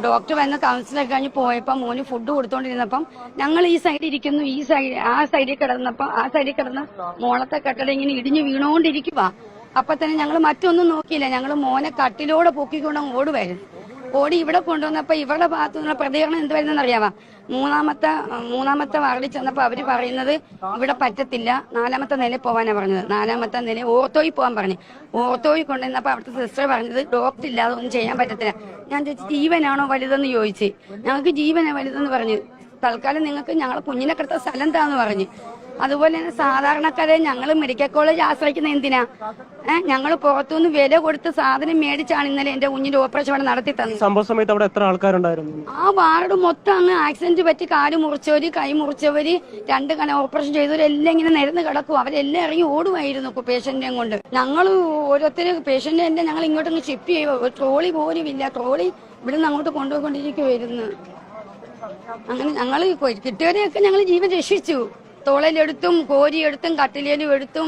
Doctor വന്ന് കൗൺസിലൊക്കെ കഴിഞ്ഞ് പോയപ്പോൾ മോന് ഫുഡ് കൊടുത്തോണ്ടിരുന്നപ്പം ഞങ്ങൾ ഈ സൈഡിൽ ഇരിക്കുന്നു, ആ സൈഡിൽ കിടന്നപ്പം ആ സൈഡിൽ കിടന്ന് മോളത്തെ കെട്ടിടം ഇങ്ങനെ ഇടിഞ്ഞു വീണുകൊണ്ടിരിക്കുക. അപ്പൊ തന്നെ ഞങ്ങൾ മറ്റൊന്നും നോക്കിയില്ല, ഞങ്ങൾ മോനെ കട്ടിലോടെ പൊക്കിക്കൊണ്ട് ഓടുമായിരുന്നു. ഓടി ഇവിടെ കൊണ്ടുവന്നപ്പോ ഇവരുടെ ഭാഗത്തു നിന്നുള്ള പ്രതികരണം എന്തുവരുന്നെന്ന് അറിയാവാ? മൂന്നാമത്തെ വാർഡിൽ ചെന്നപ്പോ അവര് പറയുന്നത് ഇവിടെ പറ്റത്തില്ല, 4ാമത്തെ നിലയിൽ പോകാനാണ് പറഞ്ഞത്. 4ാമത്തെ നിലയിൽ ഓർത്തോയിൽ പോകാൻ പറഞ്ഞു. ഓർത്തോയിൽ കൊണ്ടുവന്നപ്പോ അവിടുത്തെ സിസ്റ്റർ പറഞ്ഞത് ഡോക്ടർ ഇല്ലാതെ ഒന്നും ചെയ്യാൻ പറ്റത്തില്ല. ഞാൻ ചോദിച്ചു ജീവനാണോ വലുതെന്ന് ചോദിച്ചു. ഞങ്ങൾക്ക് ജീവനാ വലുതെന്ന് പറഞ്ഞു. തൽക്കാലം നിങ്ങൾക്ക് ഞങ്ങളെ കുഞ്ഞിനെ കിടത്ത സ്ഥലം എന്താന്ന് പറഞ്ഞു. അതുപോലെ തന്നെ സാധാരണക്കാരെ ഞങ്ങൾ മെഡിക്കൽ കോളേജ് ആശ്രയിക്കുന്ന എന്തിനാ? ഞങ്ങൾ പുറത്തുനിന്ന് വില കൊടുത്ത് സാധനം മേടിച്ചാണ് ഇന്നലെ എന്റെ കുഞ്ഞിന്റെ ഓപ്പറേഷൻ അവിടെ നടത്തി തന്നത്. സംഭവ സമയത്ത് അവിടെ എത്ര ആൾക്കാരുണ്ടായിരുന്നു? ആ വാർഡ് മൊത്തം അങ്ങ് ആക്സിഡന്റ് പറ്റി കാല് മുറിച്ചവര്, കൈ മുറിച്ചവര്, 2 കല ഓപ്പറേഷൻ ചെയ്തവരെല്ലാം ഇങ്ങനെ നിരന്ന് കിടക്കും. അവരെല്ലാം ഇറങ്ങി ഓടുമായിരുന്നു പേഷ്യന്റിനെയും കൊണ്ട്. ഞങ്ങൾ ഓരോരുത്തര് പേഷ്യന്റിനെ ഞങ്ങൾ ഇങ്ങോട്ടൊന്ന് ഷിഫ്റ്റ് ചെയ്യുക. ട്രോളി പോലും ഇല്ല, ട്രോളി ഇവിടുന്ന് അങ്ങോട്ട് കൊണ്ടുപോയിക്കൊണ്ടിരിക്കുവായിരുന്നു. അങ്ങനെ ഞങ്ങൾ കിട്ടിയവരെയൊക്കെ ഞങ്ങൾ ജീവൻ രക്ഷിച്ചു. തോളയിലെടുത്തും കോരിയെടുത്തും കട്ടിലേലും എടുത്തും